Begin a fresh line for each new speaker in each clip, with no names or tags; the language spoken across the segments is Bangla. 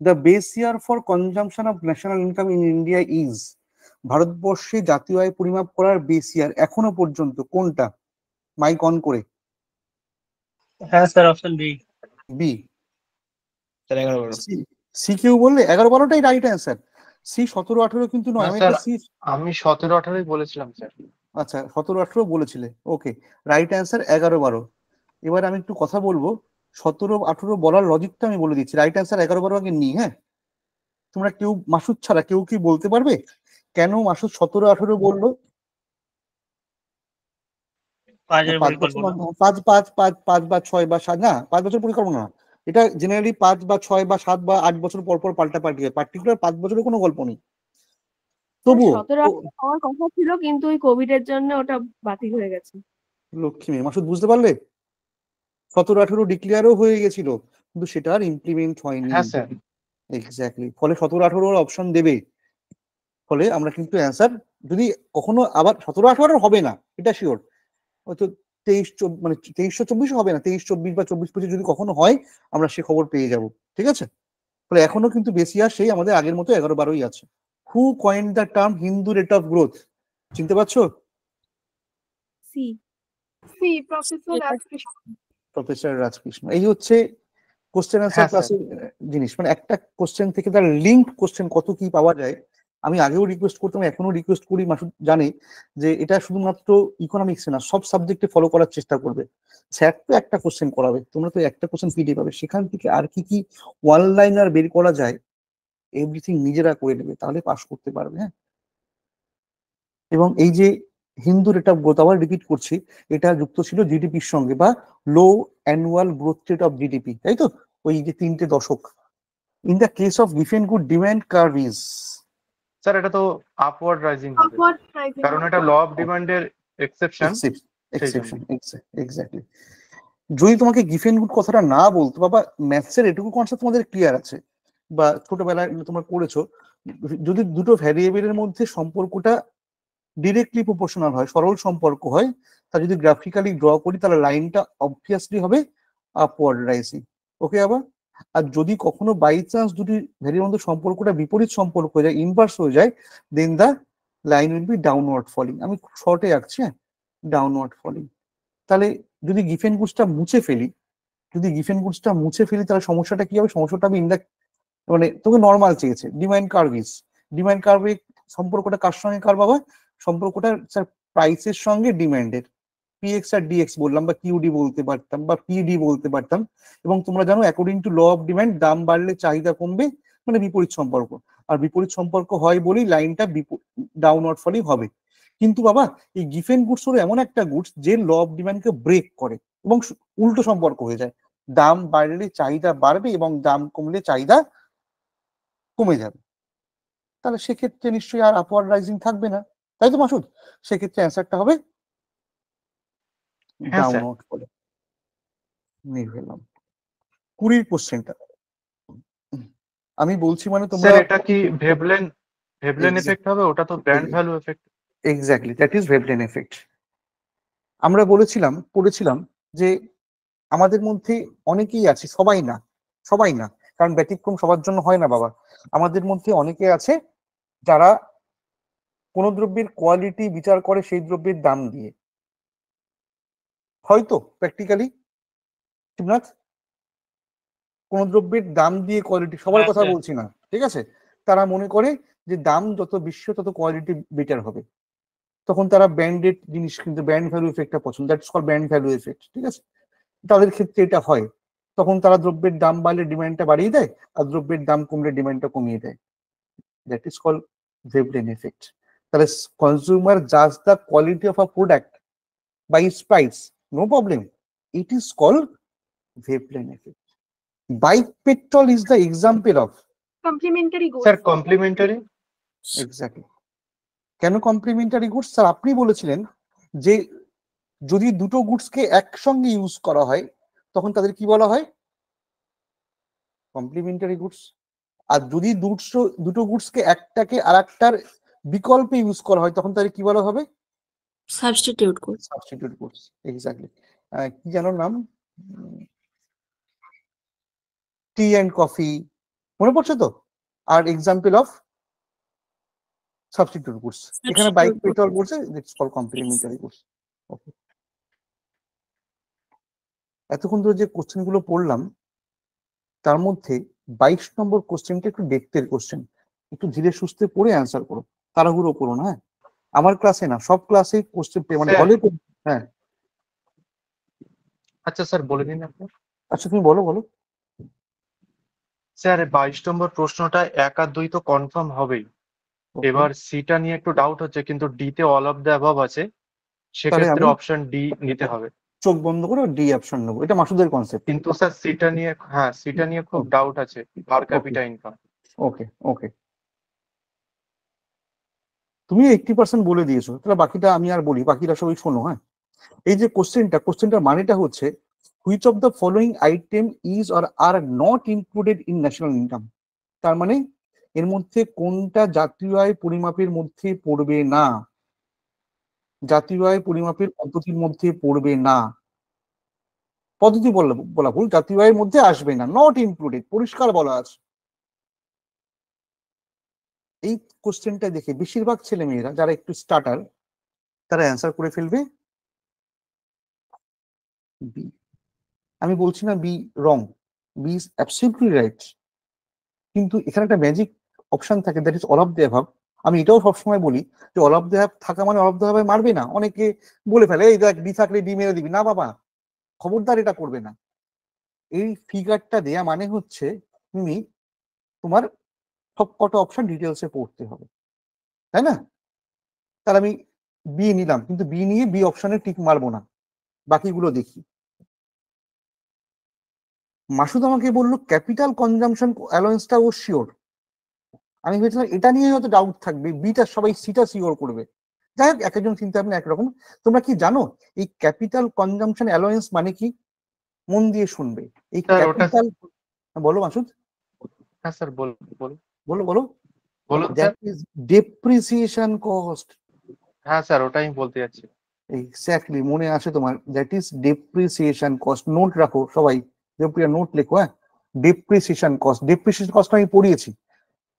The base year for consumption of national income in India is, ভারতবর্ষে জাতীয় আয় পরিমাপ করার বেস ইয়ার এখনো পর্যন্ত কোনটা? মাইক অন করে।
হ্যাঁ sir, option B.
B.
Sir 11-12।
C কেউ বললে 11-12টাই রাইট অ্যান্সার। সি 17-18 কিন্তু নয়। আমি একটা সি,
আমি 17-18 বলেছিলাম স্যার।
আচ্ছা 17-18 বলেছিলে, ওকে। Right answer 11-12। এবার আমি একটু কথা বলবো, 17-18 বলার লজিকটা আমি বলে দিচ্ছি। রাইট অ্যান্সার 11-12 আগে নি, হ্যাঁ। তোমরা কেউ মাসুদ ছাড়া কেউ কি বলতে পারবে কেন মাসুদ 17-18 বললো?
5
5 বছর, 5 5 5 5 বা 6 বা 7, না 5 বছর পরিকল্পনা না, এটা জেনারেলি 5 বা 6 বা 7 বা 8 বছর পর পর পাল্টাপাল্টি হয়, পার্টিকুলার 5 বছরের কোনো গল্প নেই। তবুও
17-18 হওয়ার কথা ছিল, কিন্তু ওই কোভিড এর জন্য ওটা বাতিল হয়ে গেছে।
লক্ষ্মী মেয়ে, মাসুদ বুঝতে পারলে? 17-18 ডিক্লেয়ারও হয়ে গেছিল, কিন্তু সেটা আর ইমপ্লিমেন্ট হয়নি।
হ্যাঁ স্যার।
এক্স্যাক্টলি, ফলে 17-18 অপশন দেবে। ফলে আমরা কিন্তু অ্যান্সার, যদি কখনো আবার 17-18 হবে না এটা শিওর, হয়তো 23 মানে 23-24 হবে না, 23-24 বা 24-25 যদি কখনো হয় আমরা সে খবর পেয়ে যাব, ঠিক আছে? ফলে এখনো কিন্তু বেশি আর সেই আমাদের আগের মতো 11-12ই আছে। Who coined the term Hindu rate of growth, চিনতে পারছো?
সি।
প্রফেসর রাজকৃষ্ণ। এই হচ্ছে কোশ্চেন
হ্যাঁ,
অ্যান্সার
স্যার।
ক্লাসের জিনিস, মানে একটা কোশ্চেন থেকে তার লিঙ্ক কোশ্চেন কত কি পাওয়া যায়। আমি আগেও রিকোয়েস্ট করতাম, এখনো রিকোয়েস্ট করি, মাসুদ জানে যে এটা শুধুমাত্র ইকোনমিক্সে না, সব সাবজেক্টে ফলো করার চেষ্টা করবে। স্যার তো একটা কোশ্চেন করাবে, তোমরা তো একটা কোশ্চেন পিডিএফ পাবে, সেখান থেকে আর কি কি ওয়ান লাইনার বের করা যায় এভরিথিং নিজেরা করে নেবে, তাহলে পাস করতে পারবে। হ্যাঁ, এবং এই যে হিন্দু রেট অফ গ্রোথ, আবার রিপিট করছি, এটা যুক্ত ছিল জিডিপির সঙ্গে, বা low annual growth rate of GDP, তাই তো? ওই যে 3টে দশক। In the case of given good demand curve is,
sir এটা তো আপওয়ার্ড রাইজিং হবে, কারণ এটা ল অফ ডিমান্ডের এক্সেপশন।
Exception, exactly. যদি তোমাকে গিভেন গুড কথাটা না বলতো, বাবা ম্যাথসের এটুকু কনসেপ্ট তোমাদের ক্লিয়ার আছে, বা ছোটবেলায় তোমরা করেছো, যদি দুটো ভ্যারিয়েবলের মধ্যে সম্পর্কটা ডিরেক্টলি প্রপোর্শনাল হয়, সরল সম্পর্ক হয়, তা যদি গ্রাফিক্যালি ড্র করি তাহলে লাইনটা অবভিয়াসলি হবে আপওয়ার্ড রাইজিং। ওকে আবার, আর যদি কখনো বাই চান্স দুটি ভ্যারিয়েবলের মধ্যে সম্পর্কটা বিপরীত সম্পর্ক হয়ে যায়, ইনভার্স হয়ে যায়, then the line will be downward falling. আমি খুব শর্টে আঁকছি, হ্যাঁ, ডাউনওয়ার্ড ফলিং। তাহলে যদি গিভেন গুডসটা মুছে ফেলি, তাহলে সমস্যাটা কি হবে? সমস্যাটা আমি মানে তোকে নর্মাল চেয়েছে, ডিমান্ড কার্ভ ইজ, ডিমান্ড কার্ভে সম্পর্কটা কার সঙ্গে কার বাবা? সম্পর্কটা স্যার প্রাইসের সঙ্গে ডিমান্ডের, পিএক্স আর ডিএক্স বললাম, বা কিউডি বলতে পারতাম, বা পিডি বলতে পারতাম। এবং তোমরা জানো according to law of demand, দাম বাড়লে চাহিদা কমবে, মানে বিপরীত সম্পর্ক। আর বিপরীত সম্পর্ক হয় বলেই লাইনটা ডাউনওয়ার্ড ফলই হবে। কিন্তু বাবা এই গিভেন গুডস হলো এমন একটা গুডস যে ল অফ ডিমান্ডকে ব্রেক করে, এবং উল্টো সম্পর্ক হয়ে যায়, দাম বাড়লে চাহিদা বাড়বে এবং দাম কমলে চাহিদা কমে যাবে। তাহলে সেক্ষেত্রে নিশ্চয়ই আর আপওয়ার্ড রাইজিং থাকবে না, তাই তো মাসুদ? সেক্ষেত্রে অ্যান্সারটা হবে ডাউনওয়ার্ড ফলে। নিয়ে গেলাম 20 কোশ্চেনটা আমি বলছি, মানে তোমরা
স্যার এটা কি ভেবলেন এফেক্ট হবে? ওটা তো brand value effect.
Exactly, that is Veblen effect. আমরা পড়েছিলাম যে আমাদের মধ্যে অনেকেই আছে, সবাই না, কারণ ব্যতিক্রম সবার জন্য হয় না বাবা। আমাদের মধ্যে অনেকে আছে যারা কোন দ্রব্যের কোয়ালিটি বিচার করে সেই দ্রব্যের দাম দিয়ে, হয়তো প্র্যাকটিক্যালি, শিবনাথ, কোন দ্রব্যের দাম দিয়ে কোয়ালিটি, সবার কথা বলছি না, ঠিক আছে? তারা মনে করে যে দাম যত বেশি তত কোয়ালিটি বেটার হবে, তখন তারা ব্র্যান্ডেড জিনিস, কিন্তু ব্র্যান্ড ভ্যালু এফেক্টটা পছন্দ, that's call brand value effect, ঠিক আছে? তাদের ক্ষেত্রে এটা হয়, তখন তারা দ্রব্যের দাম বাড়লে ডিমান্ডটা বাড়িয়ে দেয়, আর দ্রব্যের দাম কমলে ডিমান্ডটা কমিয়ে দেয়, that is call Veblen effect. তাহলে কনজিউমার জাজ the quality of a product by its price, no problem, it is called Veblen effect. Bike petrol is the example of
complementary goods.
Sir complementary,
exactly. কেন কমপ্লিমেন্টারি গুডস? স্যার আপনি বলেছিলেন যে যদি দুটো গুডসকে একসঙ্গে ইউজ করা হয় তখন তাদের কি বলা হয়? Complimentary goods. আর যদি দুটো গুডসকে একটাকে আরেকটার বিকল্পে ইউজ করা হয় তখন তাদের কি বলা হবে?
Substitute goods.
Substitute goods, exactly. কি জানো নাম? টি অ্যান্ড কফি, মনে পড়ছে তো? আর এক্সাম্পল অফ সাবস্টিটিউট গুডস, এখানে বাইক
Substitute
পেট্রোল বলছে, ইটস কল কমপ্লিমেন্টারি গুডস। ওকে, এতক্ষণ ধরে যে কোশ্চেন গুলো পড়লাম তার মধ্যে 22 নম্বর কোশ্চেনটা একটু ডেপথের কোশ্চেন, একটু ধীরে সুস্থে পড়ে অ্যান্সার করো, তাড়াহুড়ো করো না। হ্যাঁ, আমার ক্লাসে না, সব ক্লাসে কোশ্চেন মানে
স্যার।
হলে। হ্যাঁ,
আচ্ছা স্যার, বলে দিন আপনি।
আচ্ছা তুমি বলো বলো।
স্যার 22 নম্বর প্রশ্নটা 1 আর 2 তো কনফার্ম হবেই।
Okay,
এবার সিটা নিয়ে একটু ডাউট হচ্ছে, কিন্তু ডি তে অল অফ দ্য অ্যাবভ আছে,
তাহলে
সেক্ষেত্রে
আমি
অপশন ডি নিতে হবে।
চোখ বন্ধ করে ডি অপশন নেবো, এটা মাসুদের কনসেপ্ট।
কিন্তু স্যার সিটা নিয়ে, হ্যাঁ সিটা নিয়ে খুব ডাউট আছে, পার ক্যাপিটা ইনকাম।
ওকে ওকে, তুমি 80% বলে দিয়েছো, তাহলে বাকিটা আমি আর বলি, বাকিটা সবাই শোনো। হ্যাঁ, এই যে কোশ্চেনটার মানেটা হচ্ছে which of the following item is or are not included in national income. তার মানে এর মধ্যে কোনটা জাতীয় আয় পরিমাপের মধ্যে পড়বে না, জাতীয় আয় পরিমাপের পদ্ধতির মধ্যে পড়বে না। পদ্ধতি বলা ভুল, জাতীয় আয়ের মধ্যে আসবে না, নট ইনক্লুডেড, পরিষ্কার বলা আছে। এই কোশ্চেনটা দেখে বেশিরভাগ ছেলে মেয়েরা যারা একটু স্টার্টার তারা অ্যান্সার করে ফেলবে বি। আমি বলছি না B wrong, B is absolutely right, কিন্তু এখানে একটা ম্যাজিক অপশন থাকে, that is all of the above. আমি এটাও সবসময় বলি যে অল অফ দ্য অ্যাবাভ থাকা মানে অল অফ দ্য অ্যাবাভ মারবে না। অনেকে বলে ফেলে এই দেখ ডি থাকলে ডি মেরে দিবি, না বাবা, খবরদার এটা করবে না। এই ফিগারটা দেয়া মানে হচ্ছে তুমি তোমার সব কটা অপশন ডিটেলসে পড়তে হবে, তাই না? তাহলে আমি বি নিলাম, কিন্তু বি নিয়ে বি অপশনে টিক মারবো না, বাকিগুলো দেখি। মাসুদ আমাকে বললো ক্যাপিটাল কনজাম্পশন অ্যালাউন্সটা ও শিওর। আমি ভেবেছিলাম এটা নিয়ে হয়তো ডাউট থাকবে, বিটা সবাই সিটা শিওর করবে। যাই হোক, এক একজন চিন্তা ভাবনা একরকম। তোমরা কি জানো এই ক্যাপিটাল কনজাম্পশন অ্যালাউন্স মানে কি? মন দিয়ে শুনবে। এই
স্যার ওটা,
ক্যাপিটাল, বলো মাসুদ,
হ্যাঁ স্যার বলুন বলুন
বলো বলো।
বলুন sir.
That is depreciation cost.
হ্যাঁ স্যার, ওটাই আমি বলতে যাচ্ছি।
এক্স্যাক্টলি, মনে আছে তোমার? That is depreciation cost. Note রাখো সবাই, জনপ্রিয় নোট লেখো। হ্যাঁ, ডেপ্রিসিয়েশন কস্ট, ডেপ্রিসিয়েশন কস্ট আমি পড়িয়েছি।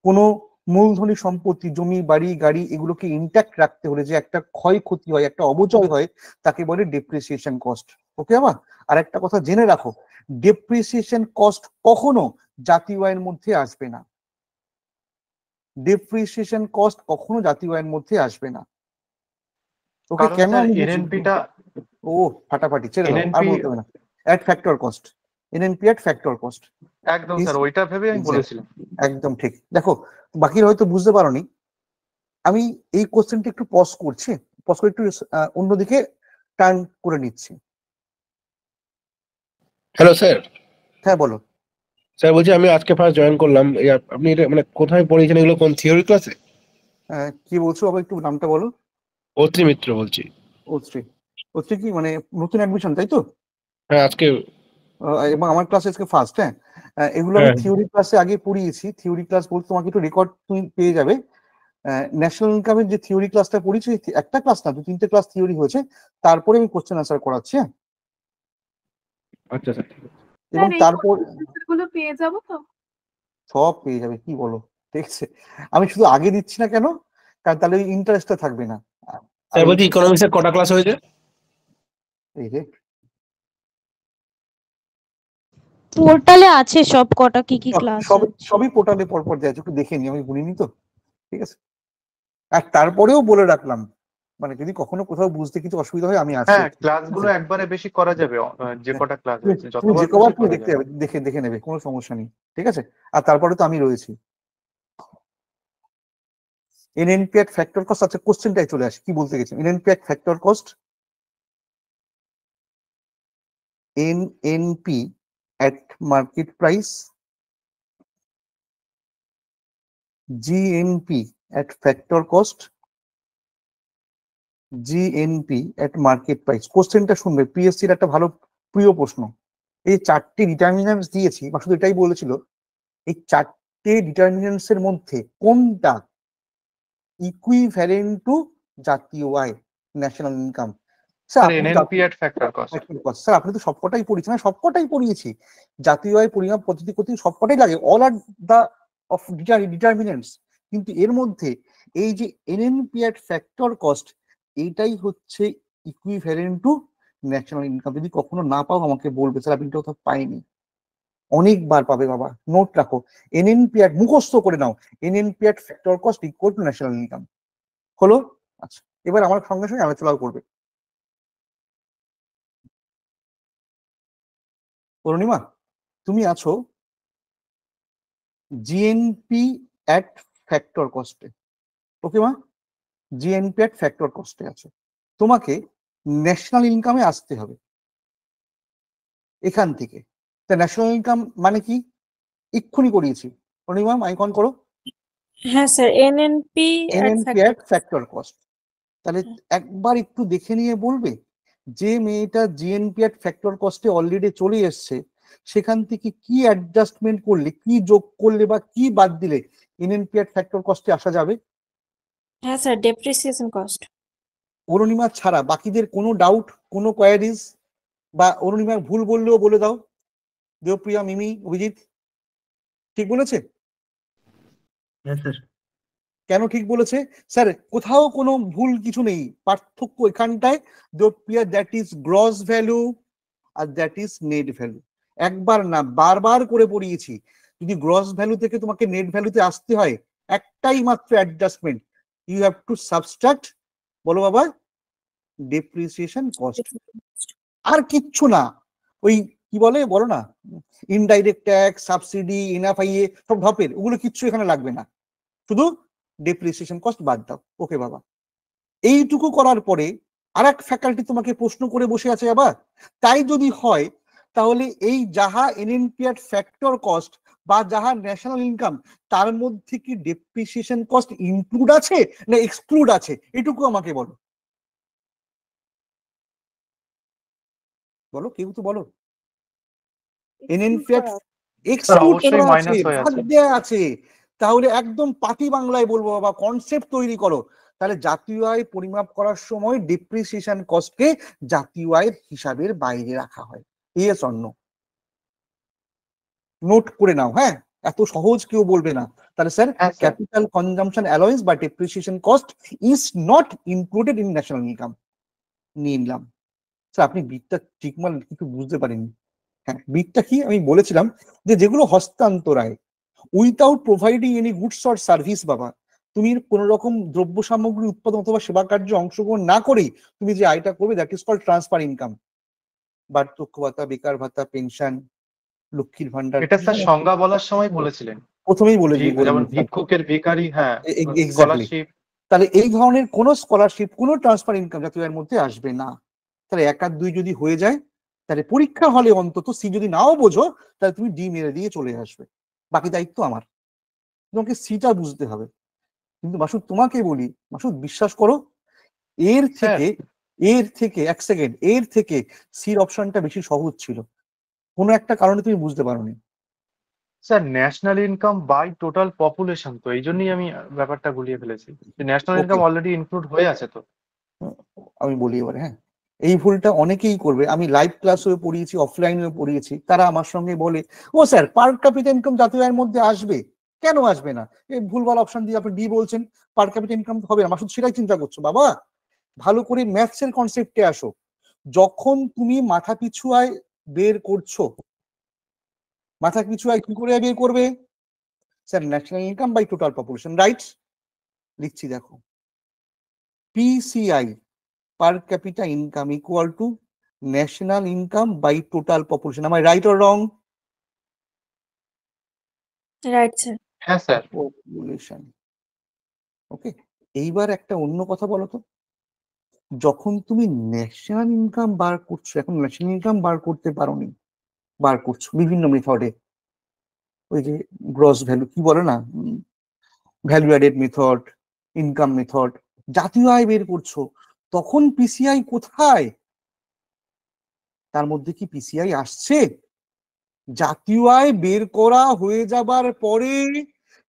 কোনো মূলধনী সম্পত্তি, জমি বাড়ি গাড়ি, এগুলোকে ইন্ট্যাক্ট রাখতে হলে যে একটা ক্ষয়ক্ষতি হয়, একটা অবচয় হয়, তাকে বলে ডেপ্রিসিয়েশন কস্ট। ওকে, আবার আর একটা কথা জেনে রাখো, ডেপ্রিসিয়েশন কস্ট কখনো জাতীয় আয়ের মধ্যে আসবে না। ডেপ্রিসিয়েশন কস্ট কখনো জাতীয় আয়ের মধ্যে আসবে না। ওকে,
কারণ
কেন
স্যার
আমি
এনএনপিটা,
ও ফাটাফাটি ছেড়ে দাও, আর
এনএনপি,
বলতে হবে না। At factor cost, NNP at factor cost.
একদম স্যার ওইটা ভেবে আমি বলেছিলাম।
একদম ঠিক। দেখো, বাকিরা হয়তো বুঝতে পারোনি, আমি এই কোশ্চেনটা একটু পজ করছি, পজ করে একটু অন্যদিকে টার্ন করে নিচ্ছি।
Hello sir.
হ্যাঁ বলো।
স্যার বলছি আমি আজকে ফার্স্ট জয়েন করলাম, আপনি এটা মানে কোথায় পড়িয়েছেন এগুলো, কোন থিওরি ক্লাসে?
কি বলছো আবার একটু নামটা বলো।
অত্রি মিত্র বলছি।
ওশ্রী, ওশ্রী কি মানে নতুন অ্যাডমিশন তাই তো?
হ্যাঁ আজকে।
এবং আমার ক্লাস আজকে ফার্স্ট। হ্যাঁ, এগুলো আমি
হ্যাঁ
থিওরি ক্লাসে আগে পড়িয়েছি। থিওরি ক্লাস বলতে তোমাকে একটু রেকর্ড তুমি পেয়ে যাবে। ন্যাশনাল ইনকামের যে থিওরি ক্লাসটা পড়িয়েছি, একটা ক্লাস না 2-3টে ক্লাস থিওরি হয়েছে, তারপরে আমি কোশ্চেন আনসার করাচ্ছি। হ্যাঁ,
আচ্ছা স্যার ঠিক আছে।
এবং তারপর
গুলো পেয়ে যাবো তো?
সব পেয়ে যাবে, কি বলো, ঠিক আছে। আমি শুধু আগে দিচ্ছি না কেন, কারণ তাহলে ওই ইন্টারেস্টটা থাকবে না।
স্যার বলছি ইকোনমিক্সের কটা ক্লাস হয়েছে?
এই রে,
পোর্টালে আছে সব কটা কি কি ক্লাস
সবই পোর্টালে পরপর দেওয়া আছে, একটু দেখে নি, আমি গুনিনি তো, ঠিক আছে। আর তারপরেও বলে রাখলাম, মানে যদি কখনো কোথাও বুঝতে কিছু অসুবিধা হয় আমি আছি।
হ্যাঁ ক্লাসগুলো একবারে বেশি করা যাবে, যে কটা ক্লাস আছে
তুমি
যতবার
যে কবার
খুশি
তুমি
করা
দেখতে
যাবে।
যাবে, দেখে নেবে, কোনো সমস্যা নেই, ঠিক আছে। আর তারপরে তো আমি রয়েছি। এনএনপি এট ফ্যাক্টর কস্ট, আচ্ছা কোশ্চেনটাই চলে আসে, কি বলতে গেছি। NNP at factor cost, NNP at market price, GNP at factor cost, GNP at market price। কোশ্চেনটা শুনবে, পিএসসির একটা ভালো প্রিয় প্রশ্ন। এই চারটি ডিটারমিনেন্টস দিয়েছি, মাসুদ এটাই বলেছিল, এই চারটে ডিটারমিনেন্টস এর মধ্যে কোনটা ইকুইভ্যালেন্ট টু জাতীয় আয়, national income,
sir NNP at factor cost.
Sir আপনি তো সবকটাই পড়িয়েছেন, না সবকটাই পড়িয়েছি, জাতীয় আয় পরিমাপ পদ্ধতি করতে সবকটাই লাগে, all are the of determinants. কিন্তু এর মধ্যে এই যে এনএনপি এট ফ্যাক্টর কস্ট, এইটাই হচ্ছে ইকুইভ্যালেন্ট টু ন্যাশনাল ইনকাম। যদি কখনো না পাও আমাকে বলবে, স্যার আপনি কোথাও পাইনি, অনেকবার পাবে বাবা, নোট রাখো, এনএনপি এট মুখস্থ করে নাও, NNP at factor cost equal to national income. হলো? আচ্ছা, এবার আমার সঙ্গে সঙ্গে আলোচনা করবে। অরুণিমা, তুমি আছো জিএনপি এট ফ্যাক্টর কস্টে, ওকে মা? জিএনপি এট ফ্যাক্টর কস্টে আছে, তোমাকে ন্যাশনাল ইনকামে আসতে হবে এখান থেকে। তা ন্যাশনাল ইনকাম মানে কি এক্ষুনি করিয়েছি, অরুণিমা আইকন করো,
হ্যাঁ sir, NNP
NNP at factor cost. তাহলে একবার একটু দেখে নিয়ে বলবে, যে মেয়েটা জিএনপি এট ফ্যাক্টর কস্টে অলরেডি চলে এসছে, সেখান থেকে কি অ্যাডজাস্টমেন্ট করলে, কি যোগ করলে বা কি বাদ দিলে এনএনপি এট ফ্যাক্টর কস্টে আসা যাবে?
হ্যাঁ স্যার, ডেপ্রিসিয়েশন কস্ট।
অরুণিমা ছাড়া বাকিদের কোনো ডাউট, কোনো কোয়ারিজ, বা অরুণিমার ভুল বললেও বলে দাও। দেবপ্রিয়া, মিমি, অভিজিৎ ঠিক বলেছে? কেন ঠিক বলেছে স্যার? কোথাও কোনো ভুল কিছু নেই, পার্থক্য এখানটায়। Debpriya, that is gross value আর দ্যাট ইজ নেট ভ্যালু। একবার না বারবার করে পড়িয়েছি, যদি গ্রস ভ্যালু থেকে তোমাকে নেট ভ্যালুতে আসতে হয়, একটাই মাত্র adjustment, you have to subtract, বলো বাবা, ডেপ্রিসিয়েশন কস্ট, আর কিচ্ছু না। ওই কি বলে বলো না, ইনডাইরেক্ট ট্যাক্স, সাবসিডি, এনএফআইএ সব ঢপের, ওগুলো কিচ্ছু এখানে লাগবে না, শুধু ডেপ্রিসিয়েশন কস্ট বাদ দাও, ওকে বাবা? এইটুকু করার পরে আর এক ফ্যাকাল্টি তোমাকে প্রশ্ন করে বসে আছে আবার, তাই যদি হয় তাহলে এই যাহা এনএনপি এট ফ্যাক্টর কস্ট বা যাহা ন্যাশনাল ইনকাম, তার মধ্যে কি ডেপ্রিসিয়েশন কস্ট ইনক্লুড আছে না এক্সক্লুড আছে, এটুকু আমাকে বলো, বলো কেউ তো বলো। এনএনপি এট এক্সক্লুড
অবশ্যই মাইনাস হয়ে আছে।
আছে, তাহলে একদম পাতি বাংলায় বলবো বাবা, কনসেপ্ট তৈরি করো। তাহলে জাতীয় আয় পরিমাপ করার সময় ডেপ্রিসিয়েশন কস্টকে জাতীয় আয়ের হিসাবের বাইরে রাখা হয়, ইয়েস অর নো? নোট করে নাও, হ্যাঁ, এত সহজ কেউ বলবে না। তাহলে স্যার, ক্যাপিটাল কনজাম্পশন অ্যালাউন্স বা depreciation cost is not included in national income, নিয়ে নিলাম। স্যার আপনি বিটটা ঠিক মানে কিন্তু বুঝতে পারেননি। হ্যাঁ, বিটটা কি আমি বলেছিলাম, যে যেগুলো হস্তান্তর আয়, without providing any goods or service, বাবা তুমি কোন রকম দ্রব্য সামগ্রী উৎপাদন অথবা সেবা কার্যে অংশগ্রহণ না করেই তুমি যে আয়টা করবে, that is called transfer income. বার্ধক্য ভাতা, বেকার ভাতা, পেনশন, লক্ষ্মীর ভান্ডার,
এটা স্যার সংজ্ঞা বলার সময় বলেছিলেন,
প্রথমেই বলে
যেমন ভিক্ষুকের ভিখারি, হ্যাঁ,
Exactly.
স্কলারশিপ।
তাহলে এই ধরনের কোন স্কলারশিপ, কোন ট্রান্সফার ইনকাম জাতীয় আয়ের মধ্যে আসবে না। তাহলে এক আর দুই যদি হয়ে যায়, তাহলে পরীক্ষা হলে অন্তত সি যদি নাও বোঝো, তাহলে তুমি ডি মেরে দিয়ে চলে আসবে, বাকি দায়িত্ব আমার। তোমাকে সিটা বুঝতে হবে। কিন্তু মাসুদ তোমাকে বলি, মাসুদ বিশ্বাস করো, এর থেকে এক সেকেন্ড, এর থেকে সির অপশনটা বেশি সহজ ছিল, কোনো একটা কারণে তুমি বুঝতে পারোনি।
Sir national income by total population, তো এই জন্যই আমি ব্যাপারটা গুলিয়ে ফেলেছি, ন্যাশনাল ইনকাম অলরেডি ইনক্লুড হয়ে আছে তো।
আমি বলি এবারে, হ্যাঁ, এই ভুলটা অনেকেই করবে। আমি লাইভ ক্লাসেও পড়িয়েছি, অফলাইনেও পড়িয়েছি, তারা আমার সঙ্গে বলে, ও স্যার পার ক্যাপিটা ইনকাম জাতীয় আয়ের মধ্যে আসবে, কেন আসবে না? এই ভুলভাল অপশন দিয়ে আপনি ডি বলছেন, পার ক্যাপিটা ইনকাম হবে না। মাসুদ সেটাই চিন্তা করছো বাবা, ভালো করে ম্যাথসের কনসেপ্টে আসো। যখন তুমি মাথা পিছু আয় বের করছো, মাথা পিছু আয় কি করে বের করবে? Sir national income by total population, right? লিখছি দেখো, PCI, per capita income equal to national income by total population. Am I right or wrong?
Right sir.
হ্যাঁ স্যার।
Population. ওকে, এইবার একটা অন্য কথা বলো তো, যখন তুমি ন্যাশনাল ইনকাম বার করছো, এখন ন্যাশনাল ইনকাম বার করতে পারোনি, বার করছো বিভিন্ন মেথডে, ওই যে গ্রস ভ্যালু কি বলে না, value added method, income method, জাতীয় আয় বের করছো, তখন পিসিআই কোথায়? তার মধ্যে কি পিসিআই আসছে? জাতীয় আয় বের করা হয়ে যাবার পরে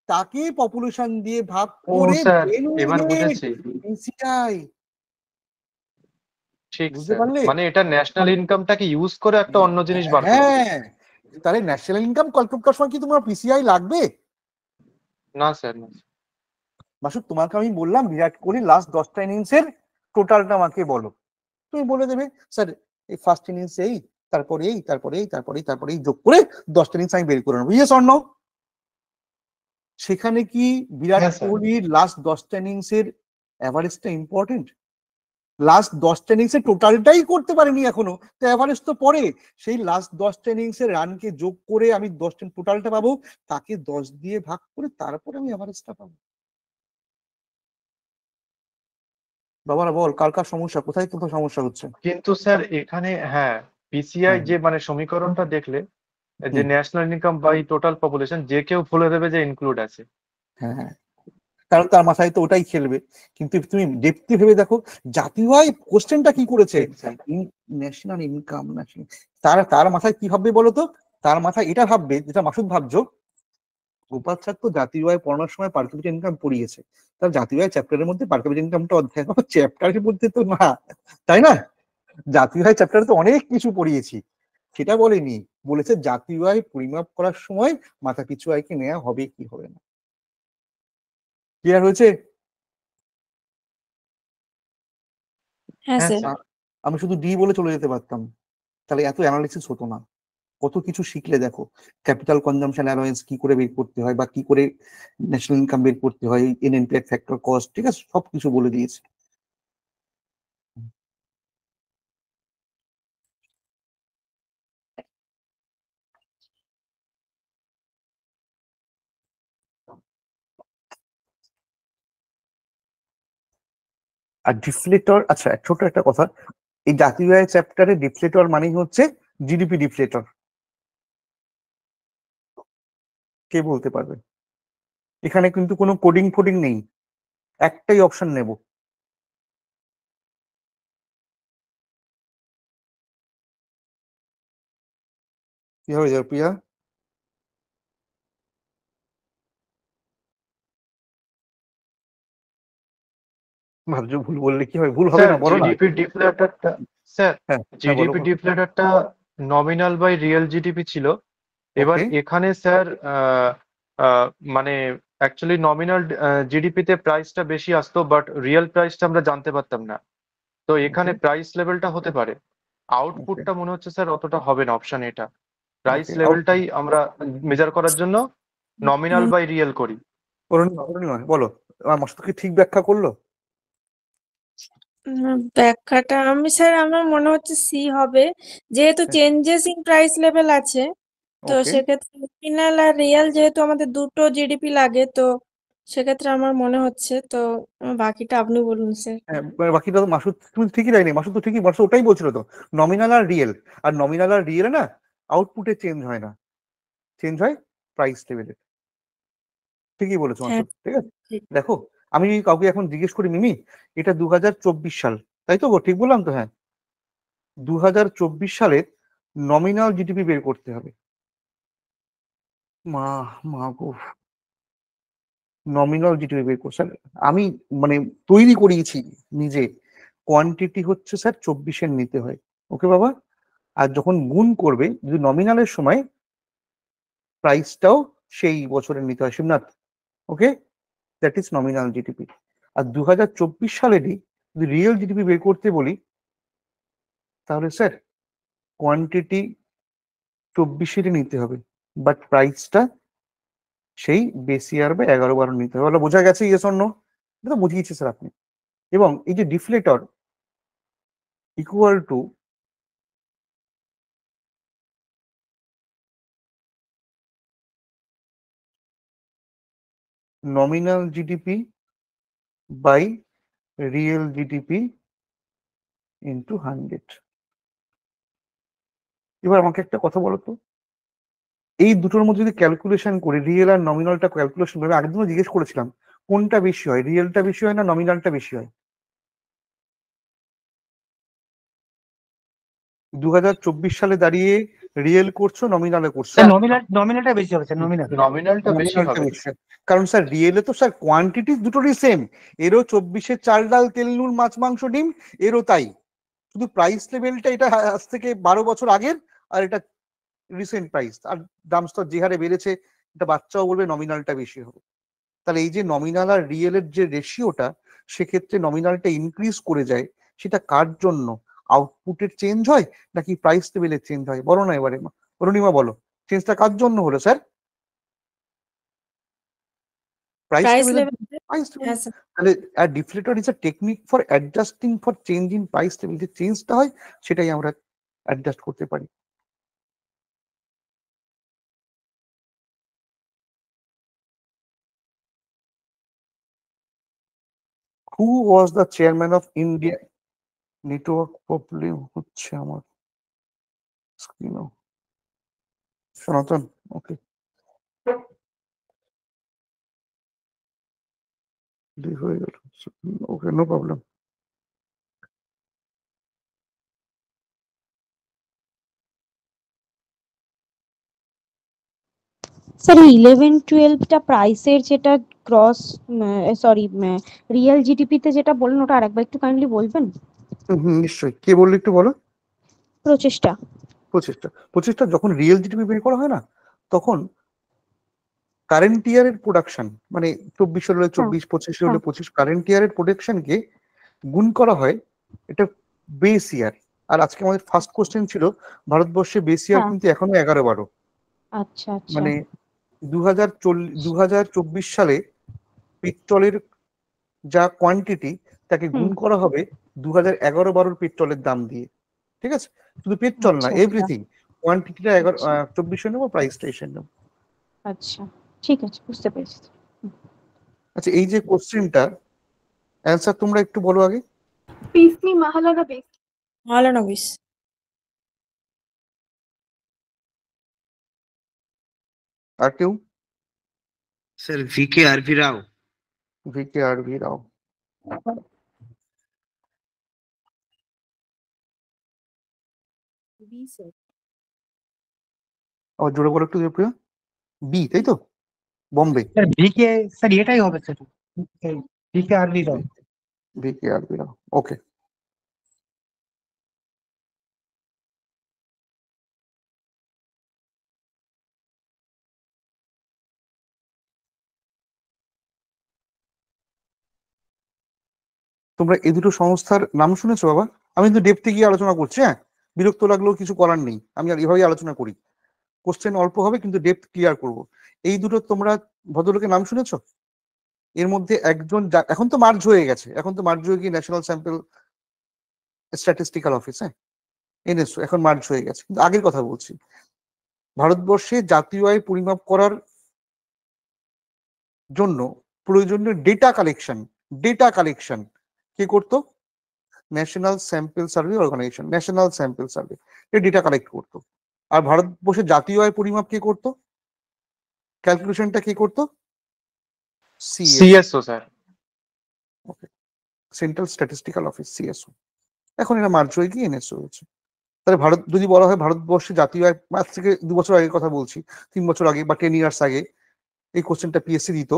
তাকে পপুলেশন দিয়ে ভাগ করে
স্যার এবার বুঝেছি,
পিসিআই।
ঠিক
বুঝতে
স্যার,
পারলে?
মানে এটা ন্যাশনাল ইনকামটাকে ইউজ করে একটা অন্য জিনিস বার করে
হ্যাঁ, তাহলে ন্যাশনাল ইনকাম ক্যালকুলেট করার সময় কি তোমার পিসিআই লাগবে?
না স্যার, না।
মাসুদ, তোমাকে আমি বললাম বিরাট কোহলি লাস্ট 10টা ইনিংসের টোটালটা আমাকে বলো, তুমি বলে দেবে স্যার এই ফার্স্ট ইনিংসে এই, তারপরে এই, তারপরে এই, তারপরে এই, তারপরে এই যোগ করে 10টা ইনিংস আমি বের করে নেবো। Yes or no? সেখানে কি বিরাট
হ্যাঁ, স্যার।
কোহলির লাস্ট 10টা ইনিংসের অ্যাভারেজটা ইম্পর্টেন্ট? লাস্ট 10টা ইনিংসের টোটালটাই করতে পারেনি এখনো, তো অ্যাভারেজ তো পরে। সেই লাস্ট 10টা ইনিংসের রানকে যোগ করে আমি 10টা টোটালটা পাবো, তাকে 10 দিয়ে ভাগ করে তারপরে আমি অ্যাভারেজটা পাবো। বাবারা বল, কার কার সমস্যা, কোথায় কোথায় সমস্যা হচ্ছে?
কিন্তু স্যার এখানে হ্যাঁ, পিসিআই
হুম।
যে মানে সমীকরণটা দেখলে যে
হুম।
National income by total population, যে কেউ বলে দেবে যে ইনক্লুড আছে।
হ্যাঁ হ্যাঁ, কারণ তার মাথায় তো ওটাই খেলবে। কিন্তু তুমি ডেপথে ভেবে দেখো জাতীয় আয় কোশ্চেনটা কি করেছে, ন্যাশনাল ইনকাম, তার তার মাথায় কি ভাববে বলো তো? তার মাথায় এটা ভাববে যেটা মাসুদ ভাবছো, গোপাল স্যার তো জাতীয় আয় পড়ানোর সময় পার ক্যাপিটা ইনকাম পড়িয়েছে, তার জাতীয় আয় চ্যাপ্টারের মধ্যে পার ক্যাপিটা ইনকামটা অধ্যায় চ্যাপ্টারের মধ্যে তো না, তাই না? জাতীয় আয় চ্যাপ্টারে তো অনেক কিছু পড়িয়েছি, সেটা বলেনি, বলেছে জাতীয় আয় পরিমাপ করার সময় মাথা পিছু আয়কে নেওয়া হবে কি হবে না। ক্লিয়ার হয়েছে?
হ্যাঁ
হ্যাঁ
স্যার।
স্যার।
আমি শুধু ডি বলে চলে যেতে পারতাম, তাহলে এত অ্যানালিসিস হতো না। কত কিছু শিখলে দেখো, ক্যাপিটাল কনজাম্পশন অ্যালাওয়েন্স কি করে বের করতে হয়, বা কি করে ন্যাশনাল ইনকাম বের করতে হয়, এনএনপি ফ্যাক্টর কস্ট, ঠিক আছে, সবকিছু বলে দিয়েছে। আর ডিফ্লেটর, আচ্ছা ছোট একটা কথা, এই জাতীয় আয় চ্যাপ্টারে ডিফ্লেটর মানে হচ্ছে জিডিপি ডিফ্লেটর। কে বলতে পারবে? এখানে কিন্তু কোনো কোডিং ফোডিং নেই, একটাই অপশন নেব। কি হয়ে যাবে প্রিয়া? ভাবছো ভুল বললে কি হয়? ভুল হবে
স্যার
না, বলো না।
জিডিপি ডিফ্লেটরটা, স্যার
হ্যাঁ হ্যাঁ, বলো।
জিডিপি ডিফ্লেটরটা নমিনাল বাই রিয়েল জিডিপি ছিল। এবার
ওকে,
এখানে স্যার মানে অ্যাকচুয়ালি নমিনাল জিডিপিতে প্রাইসটা বেশি আসতো, বাট রিয়েল প্রাইসটা আমরা জানতে পারতাম না। তো এখানে প্রাইস লেভেলটা হতে পারে,
ওকে,
আউটপুটটা মনে হচ্ছে স্যার অতটা হবে না অপশন এটা। প্রাইস
ওকে,
লেভেলটাই আমরা মেজার করার জন্য নমিনাল
হুম,
বাই রিয়েল করি।
বলো, আমার মাসুদ কি ঠিক ব্যাখ্যা করলো?
ব্যাখ্যাটা আমার মনে হচ্ছে সি হবে, যেহেতু চেঞ্জেস ইন প্রাইস লেভেল আছে, তো
ওকে,
সেক্ষেত্রে নমিনাল আর রিয়েল যেহেতু আমাদের দুটো জিডিপি লাগে, তো সেক্ষেত্রে আমার মনে হচ্ছে তো বাকিটা আপনি বলুন স্যার।
হ্যাঁ, বাকিটা তো মাসুদ তুমি ঠিকই লাইনে, মাসুদ তো ঠিকই, মাসুদ ওটাই বলছিল তো, নমিনাল আর রিয়েল। আর নমিনাল আর রিয়েল না আউটপুটে চেঞ্জ হয় না, চেঞ্জ হয় প্রাইস লেভেলে। ঠিকই বলেছো
হ্যাঁ
মাসুদ, ঠিক আছে।
ঠিক।
দেখো, আমি যদি কাউকে এখন জিজ্ঞেস করি মিমি এটা 2024 সাল, তাই তো গো, ঠিক বললাম তো? হ্যাঁ, 2024 সালের নমিনাল জিডিপি বের করতে হবে। মা, মা গো, নমিনাল জিডিপি বের করছে আমি, মানে তৈরি করিয়েছি নিজে। কোয়ান্টিটি হচ্ছে স্যার 24-এর নিতে হয়, ওকে বাবা। আর যখন গুণ করবে যদি নমিনালের সময়, প্রাইসটাও সেই বছরের নিতে হয় শিবনাথ, ওকে, দ্যাট ইজ নমিনাল জিডিপি। আর 2024 সালেরই যদি রিয়েল জিডিপি বের করতে বলি, তাহলে স্যার কোয়ান্টিটি 24-এরই নিতে হবে, বাট প্রাইসটা সেই বেস ইয়ার বা 11-12 নিতে হবে। বলো বোঝা গেছে? Yes or no? এটা তো বুঝিয়েছে স্যার আপনি। এবং এই যে deflator equal to nominal GDP by real GDP into 100। এবার আমাকে একটা কথা বলো তো, এই দুটোর মধ্যে যদি ক্যালকুলেশন করি, রিয়েল আর নমিনালটা ক্যালকুলেশন করে, একদিনও জিজ্ঞেস করেছিলাম কোনটা বেশি হয়, রিয়েলটা বেশি হয় না নমিনালটা বেশি হয়? 2024 সালে দাঁড়িয়ে রিয়েল করছো নমিনালে করছো?
স্যার নমিনালটা বেশি হবে স্যার,
নমিনালটা বেশি
নমিনালটা
হবে।
বেশি হয়। কারণ স্যার রিয়েলে তো স্যার কোয়ান্টিটি দুটোরই সেম, এরও 24-এ চাল ডাল তেল নুন মাছ মাংস ডিম, এরও তাই, শুধু প্রাইস লেভেলটা এটা আজ থেকে 12 বছর আগের, আর এটা রিসেন্ট প্রাইস, আর দাম স্তর যে হারে বেড়েছে এটা বাচ্চাও বলবে নমিনালটা বেশি হবে। তাহলে এই যে নমিনাল আর রিয়েলের যে রেশিওটা, সেক্ষেত্রে নমিনালটা ইনক্রিজ করে যায়, সেটা কার জন্য? আউটপুটের চেঞ্জ হয় নাকি প্রাইস লেভেলের চেঞ্জ হয়? বলো না এবারে অরুণিমা, বলো চেঞ্জটা কার জন্য হলো স্যার? প্রাইস
প্রাইস
লেভেলের।
লেভেল।
Price level.
হ্যাঁ স্যার।
তাহলে deflator is a technique for adjusting for change in price level. যে চেঞ্জটা হয় সেটাই আমরা অ্যাডজাস্ট করতে পারি। Who was the chairman of India? Network problem হচ্ছে আমার স্ক্রিনও। সনাতন, ওকে, হয়ে গেল, ওকে, নো প্রবলেম।
স্যার 11-12টা প্রাইসের যেটা ক্রস সরি রিয়েল জিডিপি তে যেটা বললেন ওটা আরেকবার একটু কাইন্ডলি বলবেন?
নিশ্চয়ই, কে বললো একটু বলো।
প্রচেষ্টা।
প্রচেষ্টা যখন রিয়েল জিডিপি বের করা হয় না, তখন কারেন্ট ইয়ারের প্রোডাকশন, মানে 24 হলে 24, 25 হলে 25, কারেন্ট ইয়ারের প্রোডাকশনকে গুণ করা হয়, এটা বেস ইয়ার। আর আজকে আমাদের ফার্স্ট কোশ্চেন ছিল ভারতবর্ষে বেস ইয়ার কিন্তু এখনো 11-12।
আচ্ছা আচ্ছা।
মানে 2024 সালে পেট্রোলের যা কোয়ান্টিটি, তাকে গুণ করা হবে 2011-12 পেট্রোলের দাম দিয়ে। ঠিক আছে, শুধু পেট্রোল না, এভরিথিং, কোয়ান্টিটিটা 24 নেবো, প্রাইসটা এসে নেবো।
আচ্ছা ঠিক আছে, বুঝতে পেরেছি।
আচ্ছা, এই যে কোশ্চেনটা অ্যান্সার তোমরা একটু বলো আগে।
পিসনি মাহালানা বেস।
মহালানবিস।
আর কেউ?
Sir VK RV Rao.
VK RV Rao.
B sir.
আবার জোরে বলো একটু প্রিয়া। বি, তাই তো? বম্বে।
স্যার ভিকে, স্যার এটাই হবে sir, VK RV Rao.
VK RV রাও, ওকে। তোমরা এই দুটো সংস্থার নাম শুনেছো বাবা? আমি কিন্তু ডেপথে গিয়ে আলোচনা করছি, হ্যাঁ, বিরক্ত লাগলেও কিছু করার নেই, আমি আর এভাবেই আলোচনা করি। কোশ্চেন অল্প হবে কিন্তু ডেপথ ক্লিয়ার করব। এই দুটো তোমরা ভদ্রলোকের নাম শুনেছো? এর মধ্যে একজন, এখন তো মার্জ হয়ে গেছে, এখন তো মার্জ হয়ে গিয়ে ন্যাশনাল স্যাম্পল স্ট্যাটিস্টিক্যাল অফিস, হ্যাঁ, এনএসও, এখন মার্জ হয়ে গেছে, কিন্তু আগের কথা বলছি। ভারতবর্ষে জাতীয় আয় পরিমাপ করার জন্য প্রয়োজনীয় ডেটা কালেকশন কে করতো? National Sample Survey Organisation, National Sample Survey, data collect করতো। আর ভারতবর্ষে জাতীয় আয় পরিমাপ কে করতো? ক্যালকুলেশনটা কে করতো?
CSO sir.
Okay, central statistical office, CSO. এখন এরা মার্জ হয়ে গিয়ে এনএসও হয়েছে। তাহলে ভারত যদি বলা হয় ভারতবর্ষে জাতীয় আয়, আজ থেকে 2 বছর আগের কথা বলছি, 3 বছর আগে বা 10 ইয়ার্স আগে এই কোশ্চেনটা পিএসসি দিত,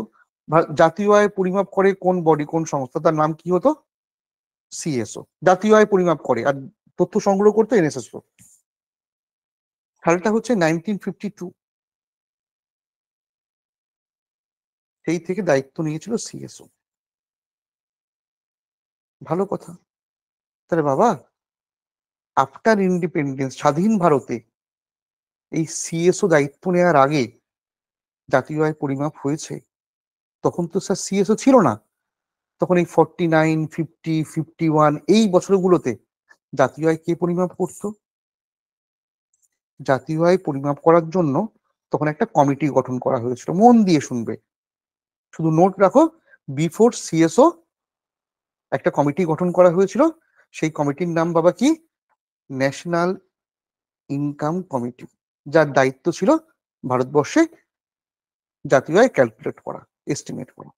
জাতীয় আয় পরিমাপ করে কোন বডি, কোন সংস্থা, তার নাম কি হতো? সিএসও। জাতীয় আয় পরিমাপ করে আর তথ্য সংগ্রহ করতো এনএসএসও। সালটা হচ্ছে 1952, সেই থেকে দায়িত্ব নিয়েছিল সিএসও। ভালো কথা। তাহলে বাবা, আফটার ইন্ডিপেন্ডেন্স, স্বাধীন ভারতে এই সিএসও দায়িত্ব নেওয়ার আগে জাতীয় আয় পরিমাপ হয়েছে? তখন তো স্যার সিএসও ছিল না, তখন এই 49, 50, 51 এই বছরগুলোতে জাতীয় আয় কে পরিমাপ করতো? জাতীয় আয় পরিমাপ করার জন্য তখন একটা কমিটি গঠন করা হয়েছিল, মন দিয়ে শুনবে, শুধু নোট রাখো, বিফোর সিএসও একটা কমিটি গঠন করা হয়েছিল। সেই কমিটির নাম বাবা কি? ন্যাশনাল ইনকাম কমিটি, যার দায়িত্ব ছিল ভারতবর্ষে জাতীয় আয় ক্যালকুলেট করা, এস্টিমেট করা।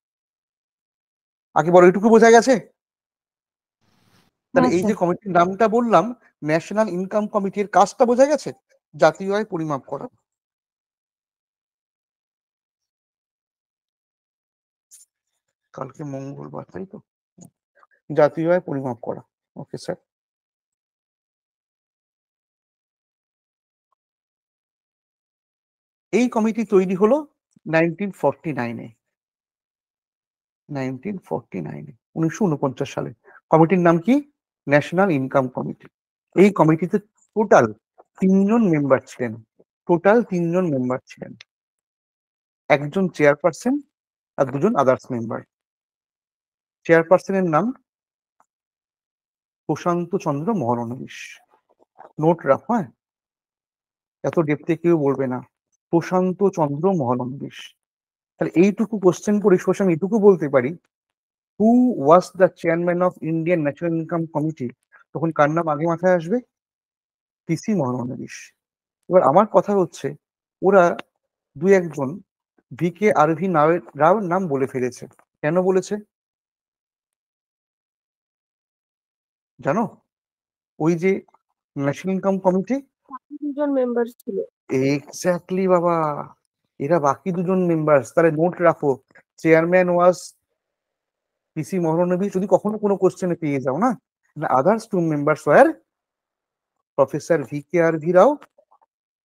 আগে বড় এটুকু বোঝা গেছে? তাহলে এই যে কমিটির নামটা বললাম, ন্যাশনাল ইনকাম কমিটির কাজটা বোঝা গেছে, জাতীয় আয় পরিমাপ করা। কালকে মঙ্গলবার, তাই তো? জাতীয় আয় পরিমাপ করা, ওকে স্যার। এই কমিটি তৈরি হলো 1949-এ 1949 সালে। কমিটির নাম কি? National income committee. এই কমিটিতে টোটাল 3 জন মেম্বার ছিলেন। একজন চেয়ারপারসন আর 2জন আদার্স মেম্বার। চেয়ারপারসনের নাম প্রশান্ত চন্দ্র মহলানবিশ। নোট রাখো, হ্যাঁ, এত ডেপথে কেউ বলবে না। প্রশান্ত চন্দ্র মহলানবিশ। তাহলে এইটুকু কোশ্চেন করে আমি এটুকু বলতে পারি, who was the chairman of Indian national income committee? তখন কার নাম আগে মাথায় আসবে? পিসি মহলানবিশ। এবার আমার কথা হচ্ছে, ওরা 2-1 জন ভিকে আরভি রাওয়ের নাম বলে ফেলেছে। কেন বলেছে জানো? ওই যে ন্যাশনাল ইনকাম কমিটি,
2জন মেম্বার ছিল।
এক্স্যাক্টলি বাবা, এরা বাকি 2জন মেম্বার। তাহলে নোট রাখো, চেয়ারম্যান ওয়াজ পিসি মহলানবিশ। যদি কখনো কোনো কোশ্চেনে পেয়ে যাও না, others 2 members were professor VK RV Rao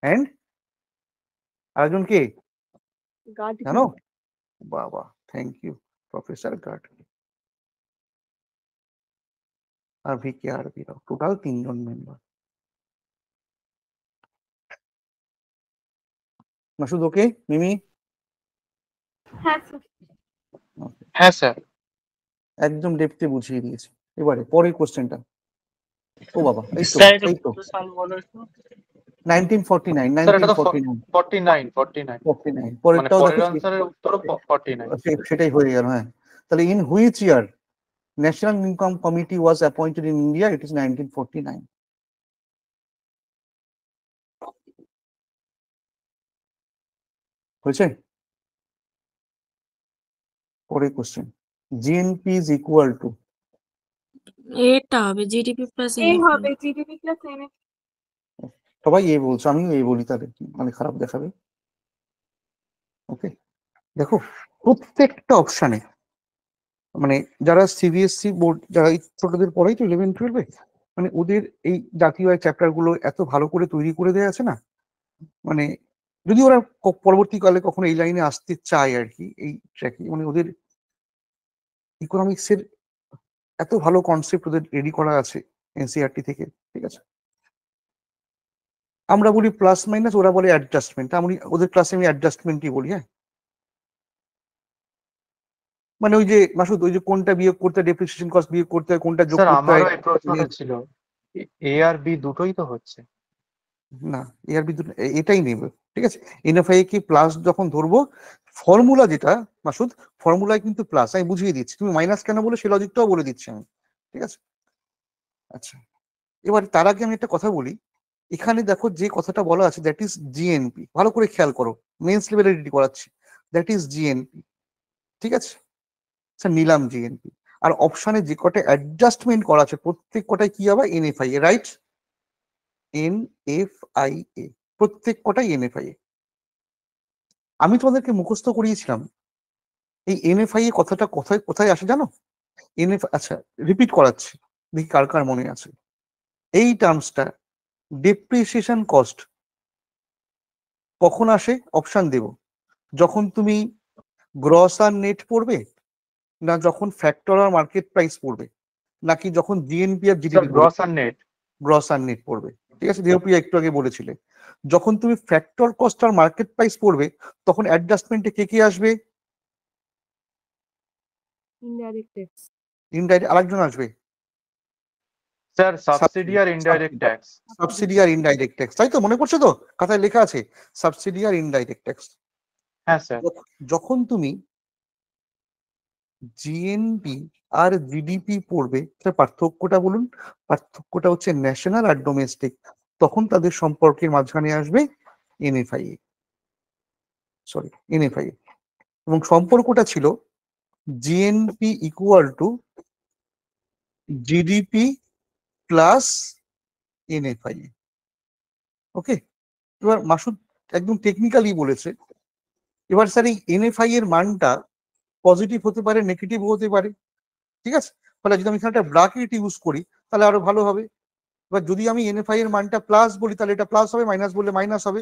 and আরেকজন কে
গাডগিল।
জানো? বাবা, থ্যাংক ইউ, প্রফেসর গাডগিল আর ভিকে আরভি রাও। টোটাল 3 জন মেম্বার। মাসুদ ওকে? মিমি?
হ্যাঁ স্যার।
হ্যাঁ স্যার।
একদম ডেপথে বুঝিয়ে দিয়েছে। এবারে পরের কোশ্চেনটা। ও বাবা, এই তো
স্যার এটা
এই তো
কত সাল বলো তো?
1949
স্যার এটা তো
1949
49 মানে
পরেরটাও
পরের
দেখো,
আনসারের উত্তরও 49।
সেটাই হয়ে গেল। হ্যাঁ, তাহলে in which year national income committee was appointed in India? It is 1949। হয়েছে? পরের question, GNP is equal to?
এটা হবে জিডিপি প্লাস
এই হবে জিডিপি প্লাস এনএফ।
সবাই এ বলছো, আমিও এ বলি, তাহলে কি মানে খারাপ দেখাবে? ওকে, দেখো প্রত্যেকটা অপশানে, মানে যারা সিবিএসসি বোর্ড, যারা এই ছোটদের পড়াই তো 11-12-এ, মানে ওদের এই জাতীয় চ্যাপ্টার গুলো এত ভালো করে তৈরি করে দেওয়া আছে না, মানে যদি ওরা পরবর্তীকালে কখনো এই লাইনে আসতে চায় আর কি, এই ট্র্যাকে, মানে ওদের ইকোনমিক্সের এত ভালো কনসেপ্ট ওদের রেডি করা আছে এনসিইআরটি থেকে। ঠিক আছে, আমরা বলি প্লাস মাইনাস, ওরা বলে অ্যাডজাস্টমেন্ট। আমি ওদের ক্লাসে আমি অ্যাডজাস্টমেন্টই বলি। হ্যাঁ, মানে ওই যে মাসুদ, ওই যে কোনটা বিয়োগ করতে, ডেপ্রিসিয়েশন কস্ট বিয়োগ করতে হয়, কোনটা যোগ
স্যার
করতে হয়।
আমারও এই প্রশ্নটা ছিল, এ আর বি দুটোই তো হচ্ছে।
না, এর বিদ্যুৎ এটাই নেবে। ঠিক আছে, এনএফআই কি প্লাস যখন ধরবো, ফর্মুলা যেটা মাসুদ, ফর্মুলায় কিন্তু প্লাস। আমি বুঝিয়ে দিচ্ছি, তুমি মাইনাস কেন বলে সেই লজিকটাও বলে দিচ্ছি আমি। ঠিক আছে, আচ্ছা, এবার তার আগে আমি একটা কথা বলি। এখানে দেখো যে কথাটা বলা আছে, দ্যাট ইজ জিএনপি। ভালো করে খেয়াল করো, মেন্স লেভেলে রেডি করাচ্ছি। That is GNP. ঠিক আছে স্যার, নিলাম জিএনপি। আর অপশনে যে কটা অ্যাডজাস্টমেন্ট করা আছে, প্রত্যেক কটায় কি হবে? এনএফআই এ, রাইট? এনএফআইএ, প্রত্যেক কটাই এনএফআইএ। আমি তোমাদেরকে মুখস্থ করিয়েছিলাম এই এনএফআইএ কথাটা কোথায় কোথায় আসে জানো? আচ্ছা, রিপিট করাচ্ছি, দেখি কার কার মনে আছে। এই টার্মসটা ডেপ্রিসিয়েশন কস্ট কখন আসে? অপশন দেব, যখন তুমি গ্রস আর নেট পড়বে, না যখন ফ্যাক্টর আর মার্কেট প্রাইস পড়বে, নাকি যখন জিএনপি আর জিডিপি
গ্রস আর নেট।
গ্রস আর নেট পড়বে। ঠিক আছে, দেহপ্রিয়া একটু আগে বলেছিলে, যখন তুমি ফ্যাক্টর কস্ট আর মার্কেট প্রাইস পড়বে, তখন অ্যাডজাস্টমেন্টে কে কে আসবে?
Indirect tax.
ইনডাইরেক্ট আরেকজন আসবে,
স্যার সাবসিডি আর ইনডাইরেক্ট ট্যাক্স।
সাবসিডি আর ইনডাইরেক্ট ট্যাক্স, তাই তো? মনে করছো তো? খাতায় লেখা আছে সাবসিডি আর ইনডাইরেক্ট ট্যাক্স।
হ্যাঁ স্যার।
যখন তুমি জিএনপি আর জিডিপি পড়বে, তার পার্থক্যটা বলুন। পার্থক্যটা হচ্ছে ন্যাশনাল আর ডোমেস্টিক। তখন তাদের সম্পর্কের মাঝখানে আসবে এনএফআইএ, সরি এনএফআইএ, এবং সম্পর্কটা ছিল GNP equal to GDP plus NFIA. Okay, এবার মাসুদ একদম টেকনিক্যালি বলেছে। এবার স্যার এই এনএফআই এর মানটা পজিটিভ হতে পারে, নেগেটিভ হতে পারে। ঠিক আছে, ফলে যদি আমি এখানে একটা ব্র্যাকেট ইউজ করি তাহলে আরো ভালো হবে। এবার যদি আমি এনএফআই এর মানটা প্লাস বলি, তাহলে এটা প্লাস হবে, মাইনাস বললে মাইনাস হবে।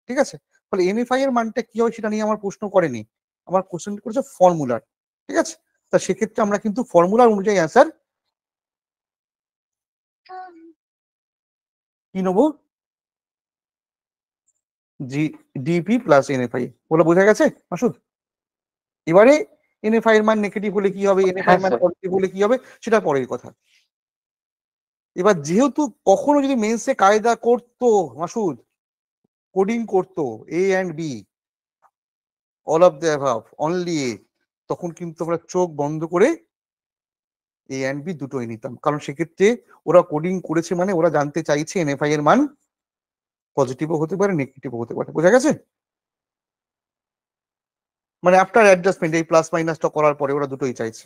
ঠিক আছে, ফলে এনএফআই এর মানটা কি হয় সেটা নিয়ে আমার প্রশ্ন করেনি, আমার কোশ্চেন করেছে ফর্মুলার। ঠিক আছে, তা সেক্ষেত্রে আমরা কিন্তু ফর্মুলার অনুযায়ী অ্যান্সার কি নেবো, ডিপি প্লাস এনএফআই। বলে বোঝা গেছে মাসুদ? এবারে এনএফআই এর মান নেগেটিভ হলে কি হবে, এনএফআই এর মান
স্যার।
পজিটিভ হলে কি হবে, সেটা পরের কথা। এবার যেহেতু কখনো যদি মেন্সে কায়দা করতো মাসুদ, কোডিং করতো A and B, all of the above, only A, তখন কিন্তু আমরা চোখ বন্ধ করে এ অ্যান্ড বি দুটোই নিতাম, কারণ সেক্ষেত্রে ওরা কোডিং করেছে মানে ওরা জানতে চাইছে এনএফআই এর মান পজিটিভও হতে পারে নেগেটিভও হতে পারে। বোঝা গেছে? মানে আফটার অ্যাডজাস্টমেন্ট এই প্লাস মাইনাসটা করার পরে ওরা দুটোই চাইছে।